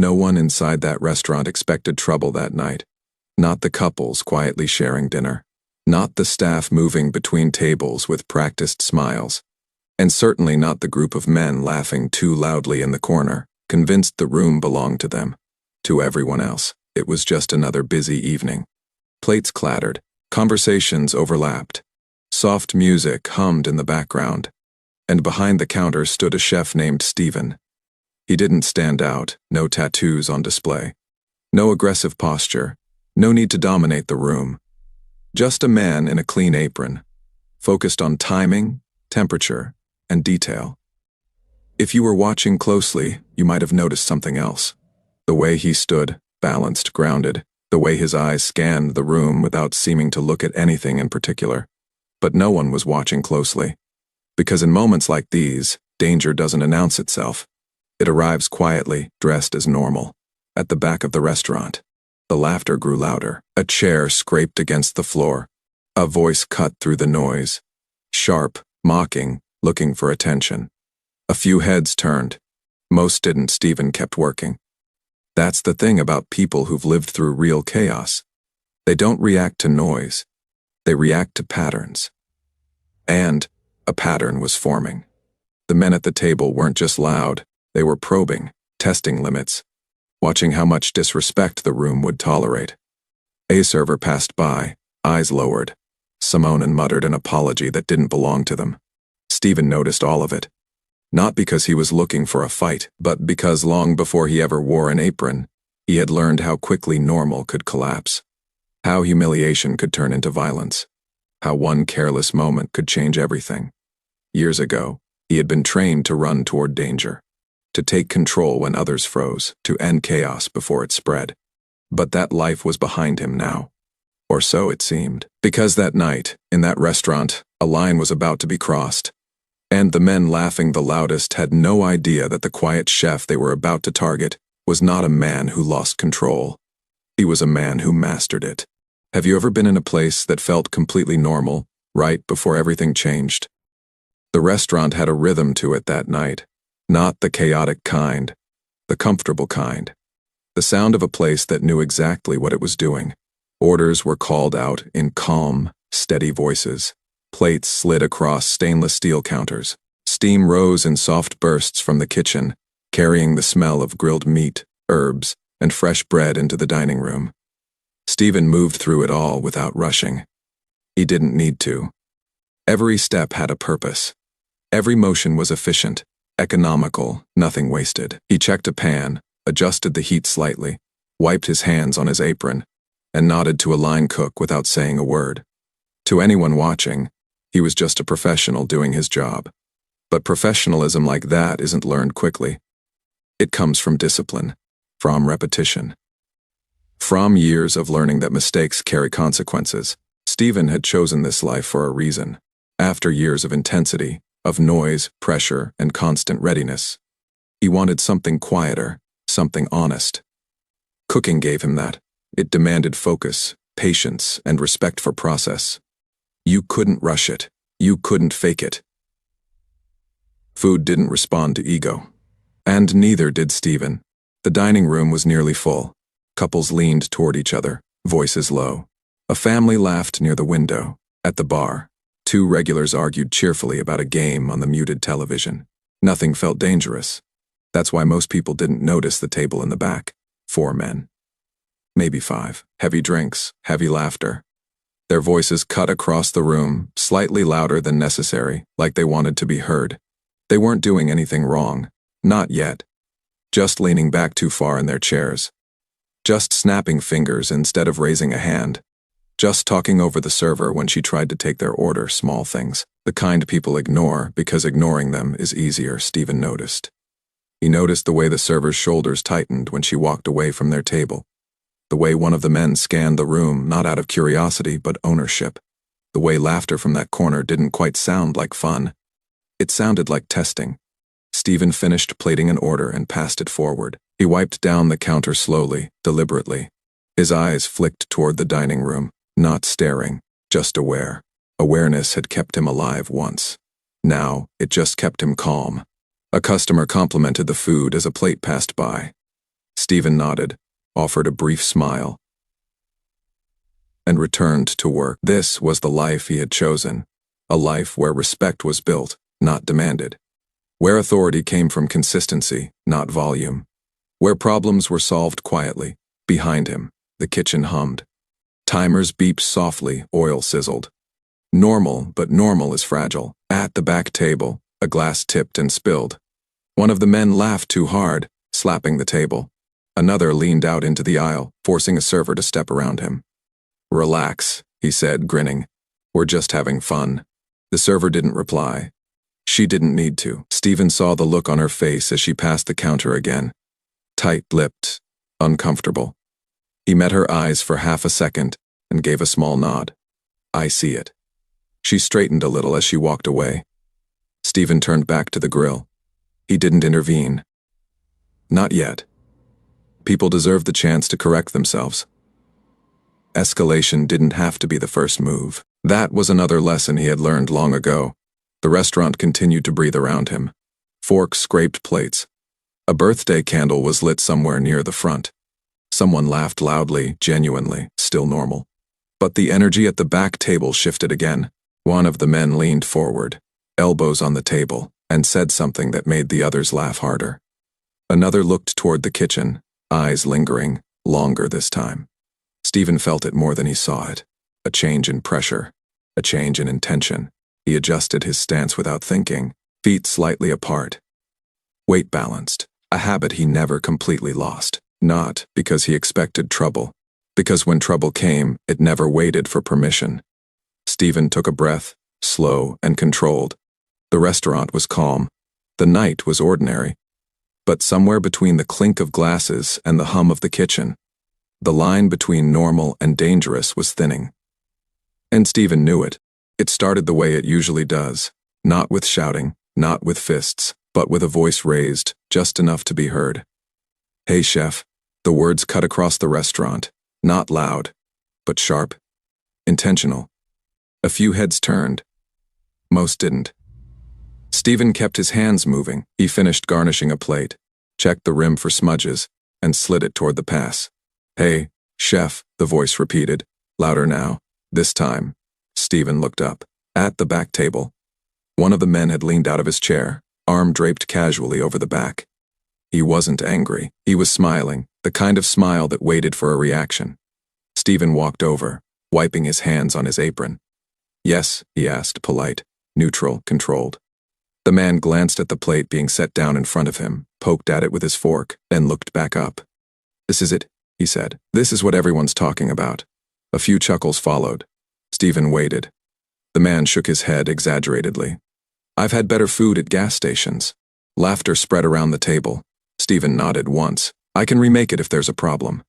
no one inside that restaurant expected trouble that night. Not the couples quietly sharing dinner. Not the staff moving between tables with practiced smiles. And certainly not the group of men laughing too loudly in the corner, convinced the room belonged to them. To everyone else, it was just another busy evening. Plates clattered, conversations overlapped. Soft music hummed in the background. And behind the counter stood a chef named Stephen. He didn't stand out, no tattoos on display. No aggressive posture, no need to dominate the room. Just a man in a clean apron, focused on timing, temperature, and detail. If you were watching closely, you might have noticed something else. The way he stood, balanced, grounded, the way his eyes scanned the room without seeming to look at anything in particular. But no one was watching closely. Because in moments like these, danger doesn't announce itself. It arrives quietly, dressed as normal. At the back of the restaurant, the laughter grew louder. A chair scraped against the floor. A voice cut through the noise. Sharp, mocking, looking for attention. A few heads turned. Most didn't. Stephen kept working. That's the thing about people who've lived through real chaos. They don't react to noise. They react to patterns. And a pattern was forming. The men at the table weren't just loud. They were probing, testing limits, watching how much disrespect the room would tolerate. A server passed by, eyes lowered. Simone muttered an apology that didn't belong to them. Stephen noticed all of it. Not because he was looking for a fight, but because long before he ever wore an apron, he had learned how quickly normal could collapse. How humiliation could turn into violence. How one careless moment could change everything. Years ago, he had been trained to run toward danger. To take control when others froze, to end chaos before it spread. But that life was behind him now. Or so it seemed. Because that night, in that restaurant, a line was about to be crossed. And the men laughing the loudest had no idea that the quiet chef they were about to target was not a man who lost control. He was a man who mastered it. Have you ever been in a place that felt completely normal, right before everything changed? The restaurant had a rhythm to it that night. Not the chaotic kind, the comfortable kind. The sound of a place that knew exactly what it was doing. Orders were called out in calm, steady voices. Plates slid across stainless steel counters. Steam rose in soft bursts from the kitchen, carrying the smell of grilled meat, herbs, and fresh bread into the dining room. Stephen moved through it all without rushing. He didn't need to. Every step had a purpose. Every motion was efficient. Economical, nothing wasted. He checked a pan, adjusted the heat slightly, wiped his hands on his apron, and nodded to a line cook without saying a word. To anyone watching, he was just a professional doing his job. But professionalism like that isn't learned quickly. It comes from discipline, from repetition. From years of learning that mistakes carry consequences. Stephen had chosen this life for a reason. After years of intensity, of noise, pressure, and constant readiness. He wanted something quieter, something honest. Cooking gave him that. It demanded focus, patience, and respect for process. You couldn't rush it. You couldn't fake it. Food didn't respond to ego. And neither did Stephen. The dining room was nearly full. Couples leaned toward each other, voices low. A family laughed near the window. At the bar, two regulars argued cheerfully about a game on the muted television. Nothing felt dangerous. That's why most people didn't notice the table in the back. 4 men. Maybe 5. Heavy drinks, heavy laughter. Their voices cut across the room, slightly louder than necessary, like they wanted to be heard. They weren't doing anything wrong. Not yet. Just leaning back too far in their chairs. Just snapping fingers instead of raising a hand. Just talking over the server when she tried to take their order. Small things. The kind people ignore because ignoring them is easier, Stephen noticed. He noticed the way the server's shoulders tightened when she walked away from their table. The way one of the men scanned the room, not out of curiosity, but ownership. The way laughter from that corner didn't quite sound like fun. It sounded like testing. Stephen finished plating an order and passed it forward. He wiped down the counter slowly, deliberately. His eyes flicked toward the dining room, not staring, just aware. Awareness had kept him alive once. Now, it just kept him calm. A customer complimented the food as a plate passed by. Stephen nodded, offered a brief smile, and returned to work. This was the life he had chosen, a life where respect was built, not demanded, where authority came from consistency, not volume, where problems were solved quietly. Behind him, the kitchen hummed. Timers beeped softly, oil sizzled. Normal, but normal is fragile. At the back table, a glass tipped and spilled. One of the men laughed too hard, slapping the table. Another leaned out into the aisle, forcing a server to step around him. "Relax," he said, grinning. "We're just having fun." The server didn't reply. She didn't need to. Stephen saw the look on her face as she passed the counter again. Tight-lipped, uncomfortable. He met her eyes for half a second and gave a small nod. "I see it." She straightened a little as she walked away. Stephen turned back to the grill. He didn't intervene. Not yet. People deserve the chance to correct themselves. Escalation didn't have to be the first move. That was another lesson he had learned long ago. The restaurant continued to breathe around him. Forks scraped plates. A birthday candle was lit somewhere near the front. Someone laughed loudly, genuinely, still normal. But the energy at the back table shifted again. One of the men leaned forward, elbows on the table, and said something that made the others laugh harder. Another looked toward the kitchen, eyes lingering, longer this time. Stephen felt it more than he saw it. A change in pressure, a change in intention. He adjusted his stance without thinking, feet slightly apart. Weight balanced, a habit he never completely lost. Not because he expected trouble, because when trouble came, it never waited for permission. Stephen took a breath, slow and controlled. The restaurant was calm. The night was ordinary. But somewhere between the clink of glasses and the hum of the kitchen, the line between normal and dangerous was thinning. And Stephen knew it. It started the way it usually does, not with shouting, not with fists, but with a voice raised, just enough to be heard. "Hey, chef." The words cut across the restaurant, not loud, but sharp, intentional. A few heads turned. Most didn't. Stephen kept his hands moving. He finished garnishing a plate, checked the rim for smudges, and slid it toward the pass. "Hey, chef," the voice repeated, louder now. This time, Stephen looked up. At the back table, one of the men had leaned out of his chair, arm draped casually over the back. He wasn't angry. He was smiling, the kind of smile that waited for a reaction. Stephen walked over, wiping his hands on his apron. "Yes," he asked, polite, neutral, controlled. The man glanced at the plate being set down in front of him, poked at it with his fork, then looked back up. "This is it," he said. "This is what everyone's talking about." A few chuckles followed. Stephen waited. The man shook his head exaggeratedly. "I've had better food at gas stations." Laughter spread around the table. Stephen nodded once. "I can remake it if there's a problem."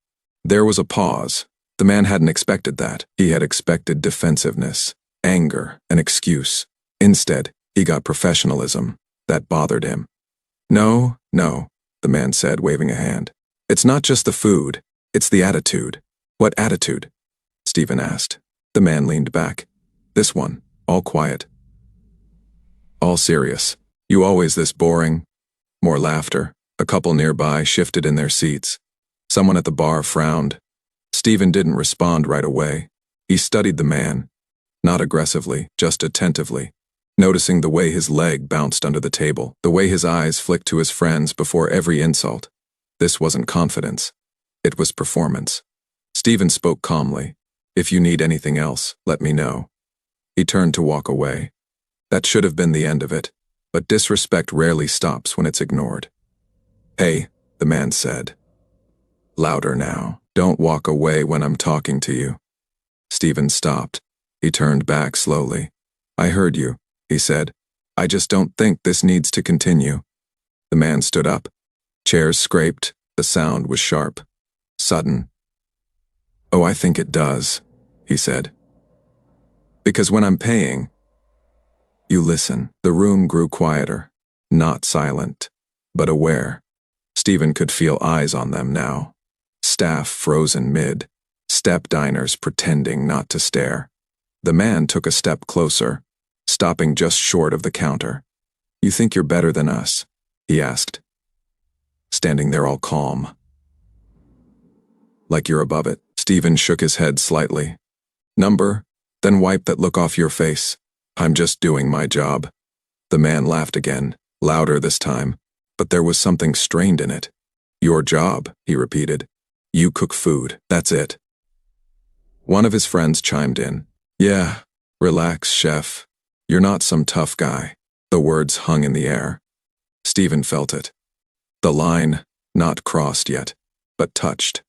There was a pause. The man hadn't expected that. He had expected defensiveness, anger, an excuse. Instead, he got professionalism. That bothered him. No, the man said, waving a hand. "It's not just the food, it's the attitude." "What attitude?" Stephen asked. The man leaned back. "This one, all quiet. All serious. You always this boring." More laughter. A couple nearby shifted in their seats. Someone at the bar frowned. Stephen didn't respond right away. He studied the man. Not aggressively, just attentively. Noticing the way his leg bounced under the table, the way his eyes flicked to his friends before every insult. This wasn't confidence. It was performance. Stephen spoke calmly. "If you need anything else, let me know." He turned to walk away. That should have been the end of it, but disrespect rarely stops when it's ignored. "Hey," the man said. Louder now. "Don't walk away when I'm talking to you." Stephen stopped. He turned back slowly. "I heard you," he said. "I just don't think this needs to continue." The man stood up. Chairs scraped. The sound was sharp. Sudden. "Oh, I think it does," he said. "Because when I'm paying, you listen." The room grew quieter. Not silent, but aware. Stephen could feel eyes on them now. Staff frozen mid. Step diners pretending not to stare. The man took a step closer, stopping just short of the counter. "You think you're better than us?" he asked. Standing there all calm. Like you're above it. Stephen shook his head slightly. Number? Then wipe that look off your face. I'm just doing my job. The man laughed again, louder this time, but there was something strained in it. Your job, he repeated. You cook food, that's it. One of his friends chimed in. Yeah, relax, chef. You're not some tough guy. The words hung in the air. Stephen felt it. The line, not crossed yet, but touched.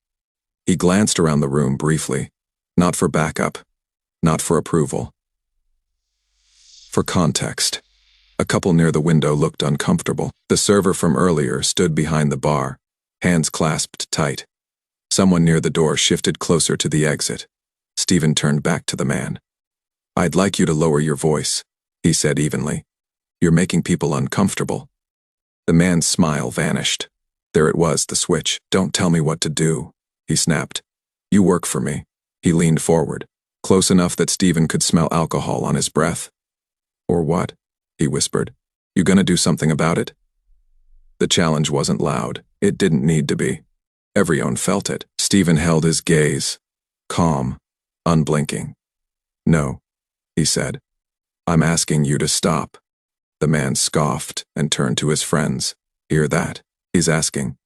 He glanced around the room briefly, not for backup, not for approval. For context. A couple near the window looked uncomfortable. The server from earlier stood behind the bar, hands clasped tight. Someone near the door shifted closer to the exit. Stephen turned back to the man. I'd like you to lower your voice, he said evenly. You're making people uncomfortable. The man's smile vanished. There it was, the switch. Don't tell me what to do, he snapped. You work for me. He leaned forward, close enough that Stephen could smell alcohol on his breath. Or what? He whispered. You gonna do something about it? The challenge wasn't loud. It didn't need to be. Everyone felt it. Stephen held his gaze, calm, unblinking. No, he said. I'm asking you to stop. The man scoffed and turned to his friends. Hear that? He's asking.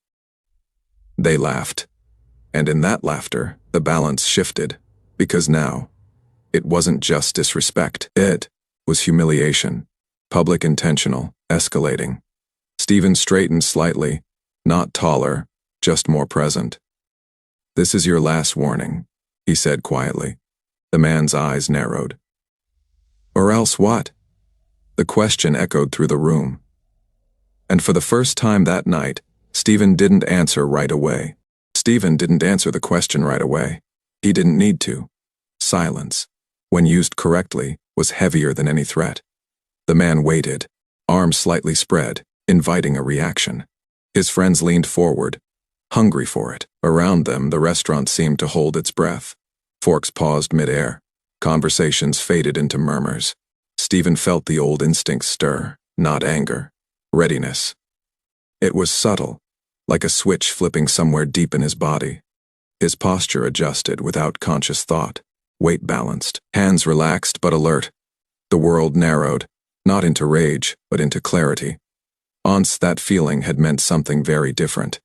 They laughed. And in that laughter, the balance shifted, because now, it wasn't just disrespect. It was humiliation. Public intentional, escalating. Stephen straightened slightly, not taller, just more present. This is your last warning, he said quietly. The man's eyes narrowed. Or else what? The question echoed through the room. And for the first time that night, Stephen didn't answer right away. Stephen didn't answer the question right away. He didn't need to. Silence, when used correctly, was heavier than any threat. The man waited, arms slightly spread, inviting a reaction. His friends leaned forward, hungry for it. Around them, the restaurant seemed to hold its breath. Forks paused midair. Conversations faded into murmurs. Stephen felt the old instincts stir, not anger, readiness. It was subtle, like a switch flipping somewhere deep in his body. His posture adjusted without conscious thought, weight balanced, hands relaxed but alert. The world narrowed, not into rage, but into clarity. Once that feeling had meant something very different.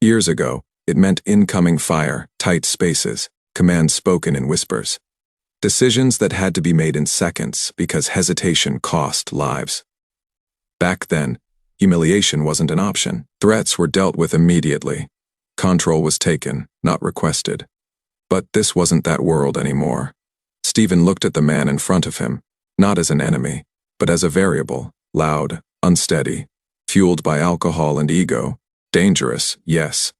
Years ago, it meant incoming fire, tight spaces, commands spoken in whispers. Decisions that had to be made in seconds because hesitation cost lives. Back then, humiliation wasn't an option. Threats were dealt with immediately. Control was taken, not requested. But this wasn't that world anymore. Stephen looked at the man in front of him, not as an enemy, but as a variable, loud, unsteady, fueled by alcohol and ego. Dangerous, yes,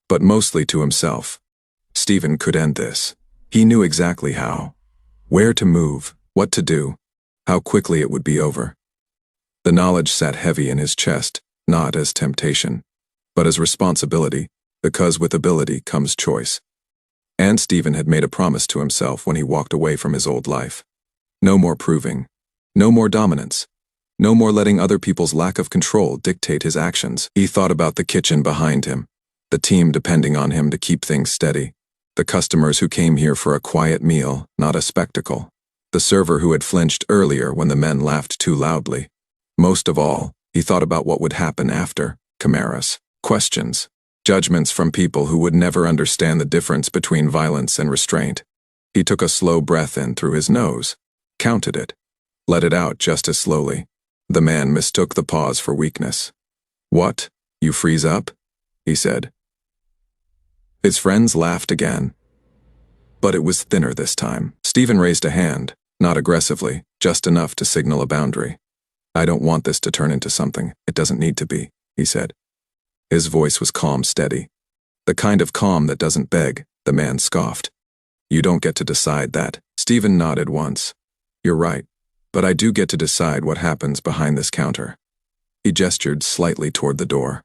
but mostly to himself. Stephen could end this. He knew exactly how. Where to move, what to do, how quickly it would be over. The knowledge sat heavy in his chest, not as temptation, but as responsibility, because with ability comes choice. And Stephen had made a promise to himself when he walked away from his old life. No more proving. No more dominance. No more letting other people's lack of control dictate his actions. He thought about the kitchen behind him, the team depending on him to keep things steady, the customers who came here for a quiet meal, not a spectacle, the server who had flinched earlier when the men laughed too loudly. Most of all, he thought about what would happen after. Chimeras, questions, judgments from people who would never understand the difference between violence and restraint. He took a slow breath in through his nose, counted it, let it out just as slowly. The man mistook the pause for weakness. What? You freeze up? He said. His friends laughed again. But it was thinner this time. Stephen raised a hand, not aggressively, just enough to signal a boundary. I don't want this to turn into something. It doesn't need to be, he said. His voice was calm, steady. The kind of calm that doesn't beg, the man scoffed. You don't get to decide that. Stephen nodded once. You're right, but I do get to decide what happens behind this counter. He gestured slightly toward the door.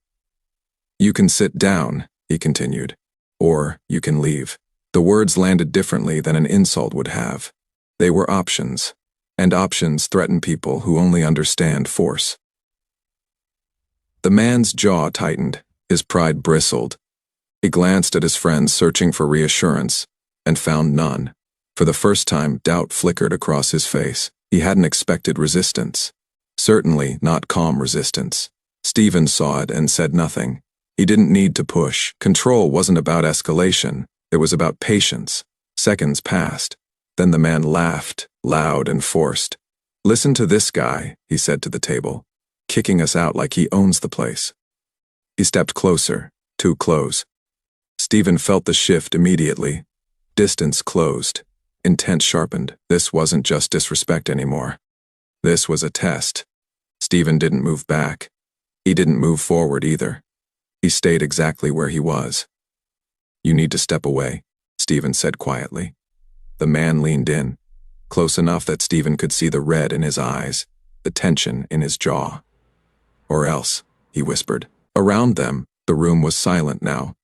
You can sit down, he continued. Or you can leave. The words landed differently than an insult would have. They were options, and options threaten people who only understand force. The man's jaw tightened, his pride bristled. He glanced at his friends, searching for reassurance, and found none. For the first time, doubt flickered across his face. He hadn't expected resistance. Certainly not calm resistance. Stephen saw it and said nothing. He didn't need to push. Control wasn't about escalation. It was about patience. Seconds passed. Then the man laughed, loud and forced. "Listen to this guy," he said to the table, "kicking us out like he owns the place." He stepped closer, too close. Stephen felt the shift immediately. Distance closed. Intent sharpened. This wasn't just disrespect anymore. This was a test. Stephen didn't move back. He didn't move forward either. He stayed exactly where he was. "You need to step away," Stephen said quietly. The man leaned in, close enough that Stephen could see the red in his eyes, the tension in his jaw. "Or else," he whispered. Around them, the room was silent now.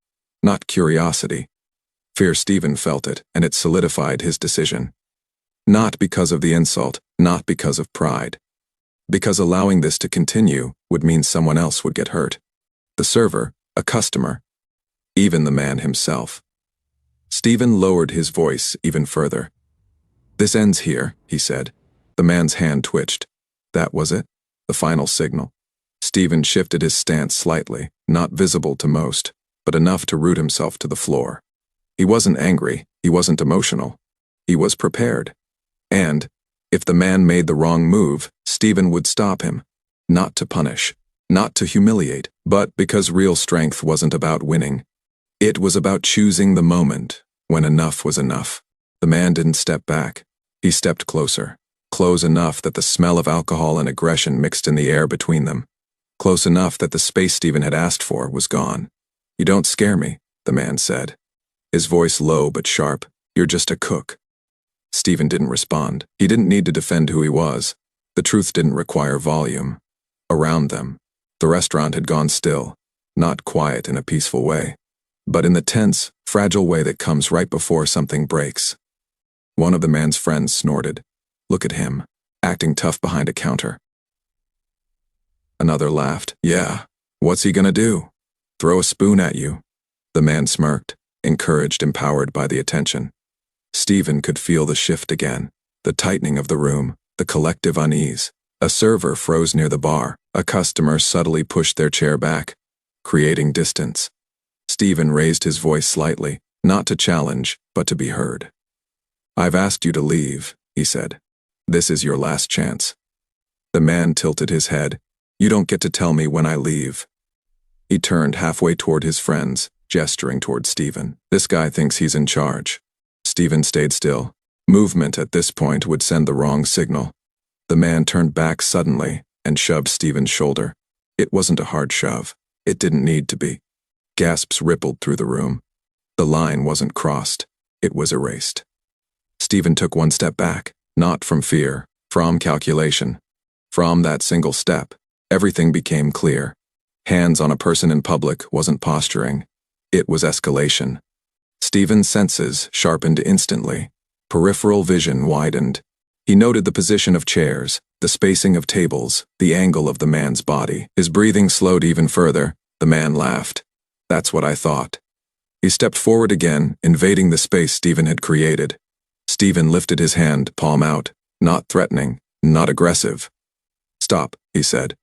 Not curiosity. Fear. Stephen felt it, and it solidified his decision. Not because of the insult, not because of pride. Because allowing this to continue would mean someone else would get hurt. The server, a customer, even the man himself. Stephen lowered his voice even further. "This ends here," he said. The man's hand twitched. That was it? The final signal? Stephen shifted his stance slightly, not visible to most, but enough to root himself to the floor. He wasn't angry, he wasn't emotional. He was prepared. And, if the man made the wrong move, Stephen would stop him. Not to punish, not to humiliate, but because real strength wasn't about winning. It was about choosing the moment, when enough was enough. The man didn't step back. He stepped closer. Close enough that the smell of alcohol and aggression mixed in the air between them. Close enough that the space Stephen had asked for was gone. "You don't scare me," the man said. His voice low but sharp. "You're just a cook." Stephen didn't respond. He didn't need to defend who he was. The truth didn't require volume. Around them, the restaurant had gone still, not quiet in a peaceful way, but in the tense, fragile way that comes right before something breaks. One of the man's friends snorted. "Look at him, acting tough behind a counter." Another laughed. "Yeah, what's he gonna do? Throw a spoon at you?" The man smirked, encouraged, empowered by the attention. Stephen could feel the shift again, the tightening of the room, the collective unease. A server froze near the bar. A customer subtly pushed their chair back, creating distance. Stephen raised his voice slightly, not to challenge, but to be heard. "I've asked you to leave," he said. "This is your last chance." The man tilted his head. "You don't get to tell me when I leave." He turned halfway toward his friends, gesturing toward Stephen. "This guy thinks he's in charge." Stephen stayed still. Movement at this point would send the wrong signal. The man turned back suddenly and shoved Stephen's shoulder. It wasn't a hard shove. It didn't need to be. Gasps rippled through the room. The line wasn't crossed. It was erased. Stephen took one step back, not from fear, from calculation. From that single step, everything became clear. Hands on a person in public wasn't posturing. It was escalation. Stephen's senses sharpened instantly. Peripheral vision widened. He noted the position of chairs, the spacing of tables, the angle of the man's body. His breathing slowed even further. The man laughed. "That's what I thought." He stepped forward again, invading the space Stephen had created. Stephen lifted his hand, palm out, not threatening, not aggressive. "Stop," he said.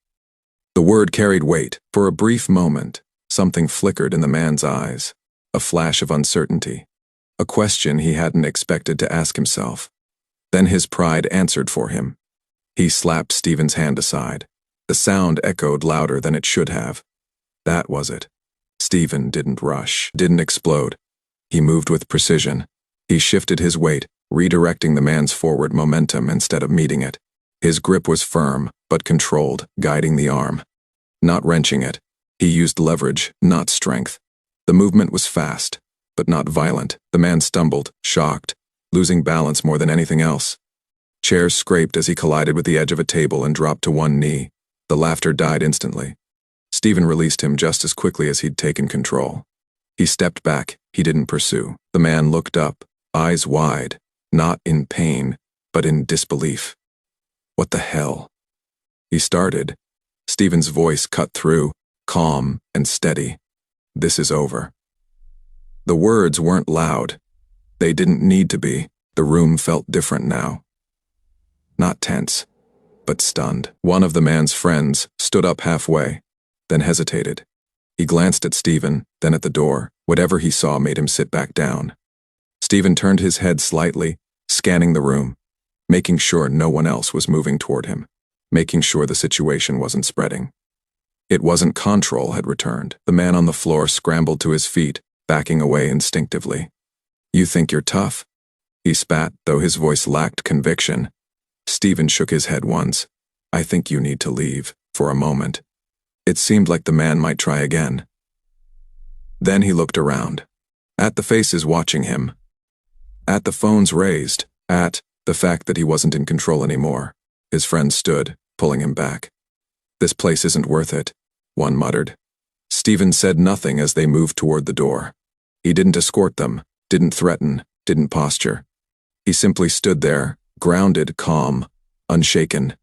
The word carried weight. For a brief moment, something flickered in the man's eyes. A flash of uncertainty. A question he hadn't expected to ask himself. Then his pride answered for him. He slapped Stephen's hand aside. The sound echoed louder than it should have. That was it. Stephen didn't rush, didn't explode. He moved with precision. He shifted his weight, redirecting the man's forward momentum instead of meeting it. His grip was firm, but controlled, guiding the arm. Not wrenching it. He used leverage, not strength. The movement was fast, but not violent. The man stumbled, shocked, losing balance more than anything else. Chairs scraped as he collided with the edge of a table and dropped to one knee. The laughter died instantly. Stephen released him just as quickly as he'd taken control. He stepped back. He didn't pursue. The man looked up, eyes wide, not in pain, but in disbelief. "What the hell?" He started. Stephen's voice cut through, calm and steady. "This is over." The words weren't loud. They didn't need to be. The room felt different now. Not tense, but stunned. One of the man's friends stood up halfway, then hesitated. He glanced at Stephen, then at the door. Whatever he saw made him sit back down. Stephen turned his head slightly, scanning the room, making sure no one else was moving toward him, making sure the situation wasn't spreading. It wasn't control had returned. The man on the floor scrambled to his feet, backing away instinctively. "You think you're tough?" He spat, though his voice lacked conviction. Stephen shook his head once. "I think you need to leave, for a moment." It seemed like the man might try again. Then he looked around. At the faces watching him. At the phones raised. At the fact that he wasn't in control anymore. His friend stood, pulling him back. "This place isn't worth it," one muttered. Stephen said nothing as they moved toward the door. He didn't escort them, didn't threaten, didn't posture. He simply stood there, grounded, calm, unshaken.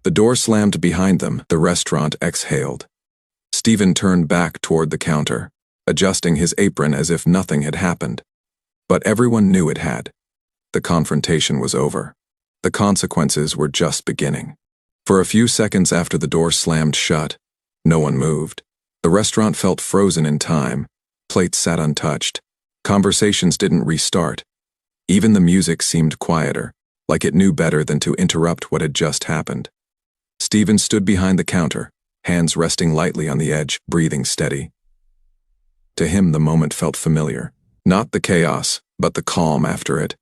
The door slammed behind them. The restaurant exhaled. Stephen turned back toward the counter, adjusting his apron as if nothing had happened. But everyone knew it had. The confrontation was over. The consequences were just beginning. For a few seconds after the door slammed shut, no one moved. The restaurant felt frozen in time. Plates sat untouched. Conversations didn't restart. Even the music seemed quieter, like it knew better than to interrupt what had just happened. Stephen stood behind the counter, hands resting lightly on the edge, breathing steady. To him, the moment felt familiar. Not the chaos, but the calm after it.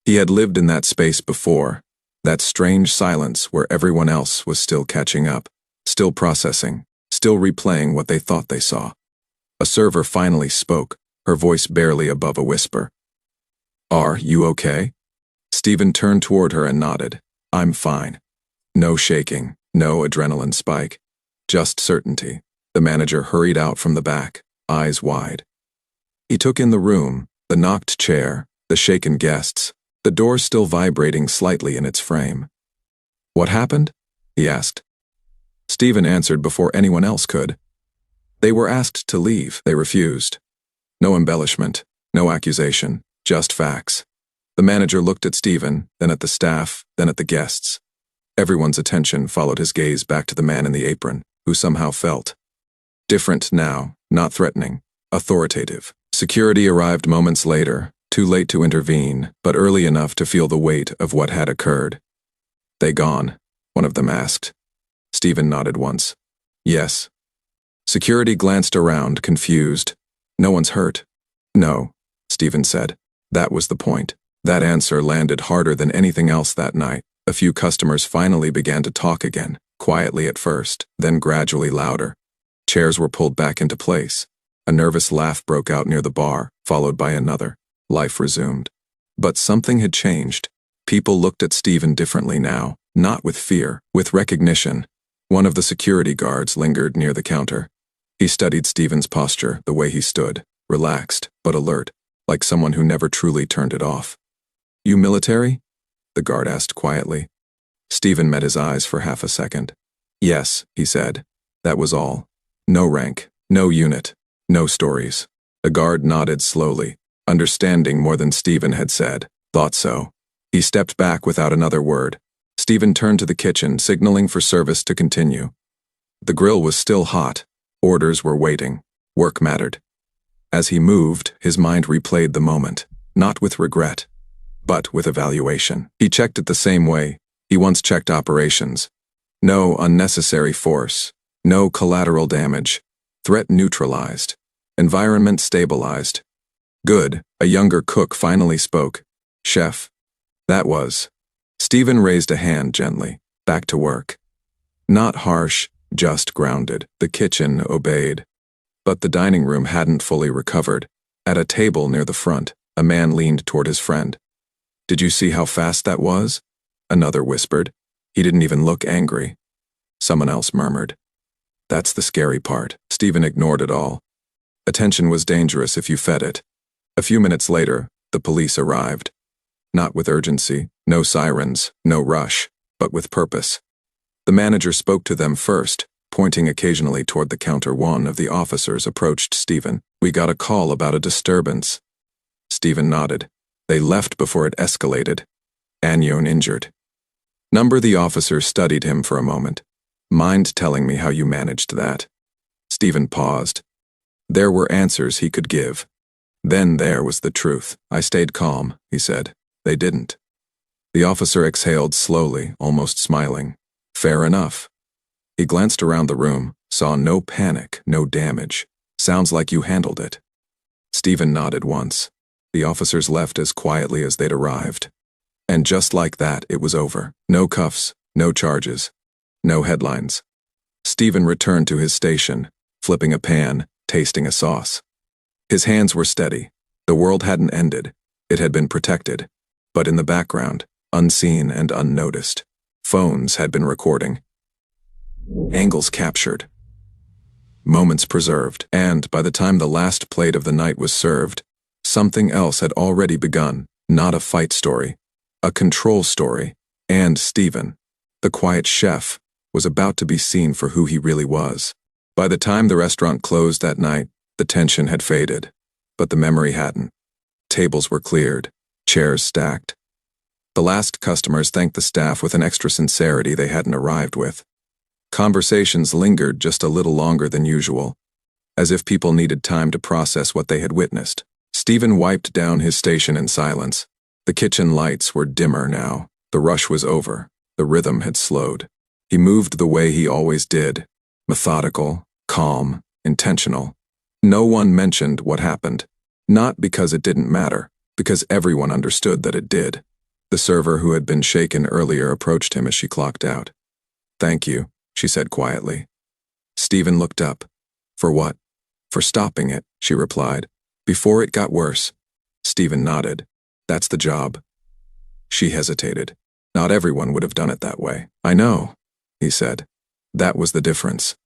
He had lived in that space before, that strange silence where everyone else was still catching up, still processing, still replaying what they thought they saw. A server finally spoke, her voice barely above a whisper. "Are you okay?" Stephen turned toward her and nodded. "I'm fine." No shaking, no adrenaline spike, just certainty. The manager hurried out from the back, eyes wide. He took in the room, the knocked chair, the shaken guests, the door still vibrating slightly in its frame. "What happened?" he asked. Stephen answered before anyone else could. They were asked to leave. They refused. No embellishment, no accusation, just facts. The manager looked at Stephen, then at the staff, then at the guests. Everyone's attention followed his gaze back to the man in the apron, who somehow felt different now, not threatening, authoritative. Security arrived moments later, too late to intervene, but early enough to feel the weight of what had occurred. "They gone?" one of them asked. Stephen nodded once. "Yes." Security glanced around, confused. "No one's hurt?" "No," Stephen said. That was the point. That answer landed harder than anything else that night. A few customers finally began to talk again, quietly at first, then gradually louder. Chairs were pulled back into place. A nervous laugh broke out near the bar, followed by another. Life resumed. But something had changed. People looked at Stephen differently now, not with fear, with recognition. One of the security guards lingered near the counter. He studied Stephen's posture, the way he stood, relaxed, but alert, like someone who never truly turned it off. "You military?" the guard asked quietly. Stephen met his eyes for half a second. "Yes," he said. That was all. No rank, no unit, no stories. The guard nodded slowly, understanding more than Stephen had said. Thought so. He stepped back without another word. Stephen turned to the kitchen, signaling for service to continue. The grill was still hot. Orders were waiting. Work mattered. As he moved, his mind replayed the moment, not with regret, but with evaluation. He checked it the same way he once checked operations. No unnecessary force, no collateral damage, threat neutralized, environment stabilized. Good, a younger cook finally spoke. "Chef." That was. Stephen raised a hand gently, back to work. Not harsh, just grounded. The kitchen obeyed. But the dining room hadn't fully recovered. At a table near the front, a man leaned toward his friend. "Did you see how fast that was?" Another whispered. "He didn't even look angry." Someone else murmured. "That's the scary part." Stephen ignored it all. Attention was dangerous if you fed it. A few minutes later, the police arrived. Not with urgency, no sirens, no rush, but with purpose. The manager spoke to them first, Pointing occasionally toward the counter, one of the officers approached Stephen. "We got a call about a disturbance." Stephen nodded. "They left before it escalated. Anyon injured." The officer studied him for a moment. "Mind telling me how you managed that?" Stephen paused. There were answers he could give. Then there was the truth. "I stayed calm," he said. "They didn't." The officer exhaled slowly, almost smiling. "Fair enough." He glanced around the room, saw no panic, no damage. "Sounds like you handled it." Stephen nodded once. The officers left as quietly as they'd arrived. And just like that, it was over. No cuffs, no charges, no headlines. Stephen returned to his station, flipping a pan, tasting a sauce. His hands were steady. The world hadn't ended. It had been protected. But in the background, unseen and unnoticed, phones had been recording. Angles captured. Moments preserved. And by the time the last plate of the night was served, something else had already begun. Not a fight story, a control story. And Stephen, the quiet chef, was about to be seen for who he really was. By the time the restaurant closed that night, the tension had faded, but the memory hadn't. Tables were cleared, chairs stacked. The last customers thanked the staff with an extra sincerity they hadn't arrived with. Conversations lingered just a little longer than usual, as if people needed time to process what they had witnessed. Stephen wiped down his station in silence. The kitchen lights were dimmer now. The rush was over. The rhythm had slowed. He moved the way he always did, methodical, calm, intentional. No one mentioned what happened, not because it didn't matter, because everyone understood that it did. The server who had been shaken earlier approached him as she clocked out. "Thank you," she said quietly. Stephen looked up. "For what?" "For stopping it," she replied, "before it got worse." Stephen nodded. "That's the job." She hesitated. Not everyone would have done it that way. "I know," he said. That was the difference.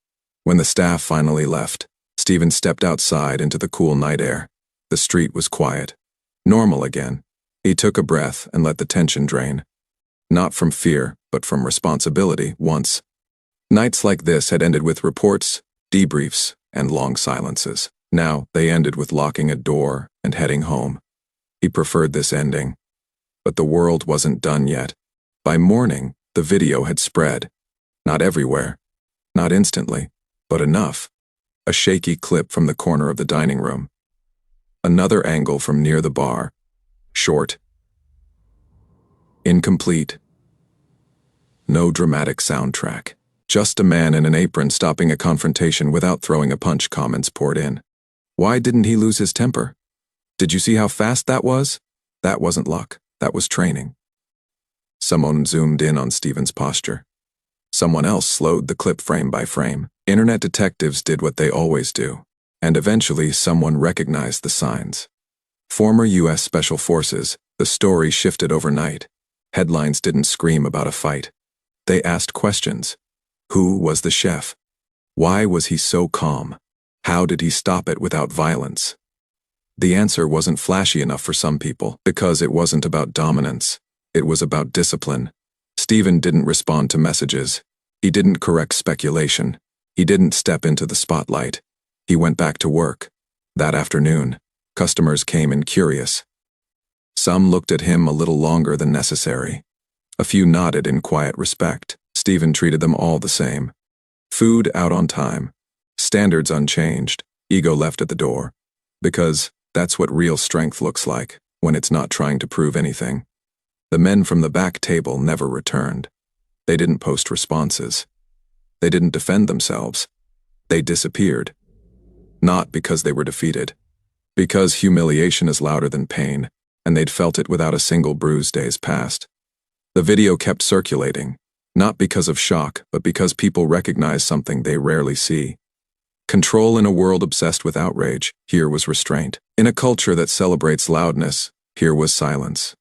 When the staff finally left, Stephen stepped outside into the cool night air. The street was quiet. Normal again. He took a breath and let the tension drain. Not from fear, but from responsibility, once. Nights like this had ended with reports, debriefs, and long silences. Now, they ended with locking a door and heading home. He preferred this ending. But the world wasn't done yet. By morning, the video had spread. Not everywhere. Not instantly. But enough. A shaky clip from the corner of the dining room. Another angle from near the bar. Short. Incomplete. No dramatic soundtrack. Just a man in an apron stopping a confrontation without throwing a punch. Comments poured in. Why didn't he lose his temper? Did you see how fast that was? That wasn't luck. That was training. Someone zoomed in on Stephen's posture. Someone else slowed the clip frame by frame. Internet detectives did what they always do. And eventually someone recognized the signs. Former U.S. Special Forces. The story shifted overnight. Headlines didn't scream about a fight. They asked questions. Who was the chef? Why was he so calm? How did he stop it without violence? The answer wasn't flashy enough for some people, because it wasn't about dominance. It was about discipline. Stephen didn't respond to messages. He didn't correct speculation. He didn't step into the spotlight. He went back to work. That afternoon, customers came in curious. Some looked at him a little longer than necessary. A few nodded in quiet respect. Stephen treated them all the same. Food out on time. Standards unchanged. Ego left at the door. Because that's what real strength looks like, when it's not trying to prove anything. The men from the back table never returned. They didn't post responses. They didn't defend themselves. They disappeared. Not because they were defeated. Because humiliation is louder than pain, and they'd felt it without a single bruise days past. The video kept circulating, not because of shock, but because people recognize something they rarely see. Control in a world obsessed with outrage, here was restraint. In a culture that celebrates loudness, here was silence.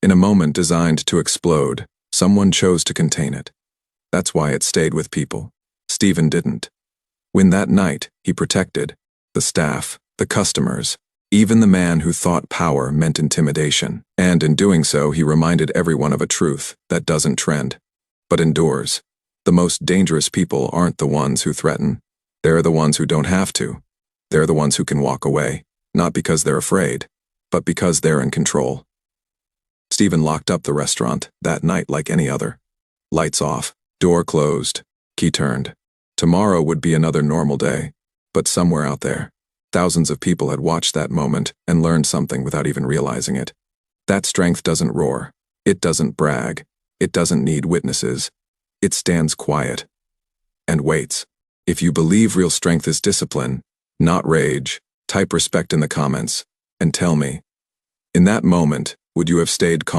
In a moment designed to explode, someone chose to contain it. That's why it stayed with people. Stephen didn't. When that night, he protected the staff, the customers, even the man who thought power meant intimidation. And in doing so, he reminded everyone of a truth that doesn't trend, but endures. The most dangerous people aren't the ones who threaten. They're the ones who don't have to. They're the ones who can walk away, not because they're afraid, but because they're in control. Stephen locked up the restaurant that night like any other. Lights off, door closed, key turned. Tomorrow would be another normal day, but somewhere out there, thousands of people had watched that moment and learned something without even realizing it. That strength doesn't roar. It doesn't brag. It doesn't need witnesses. It stands quiet and waits. If you believe real strength is discipline, not rage, type respect in the comments and tell me, in that moment, would you have stayed calm?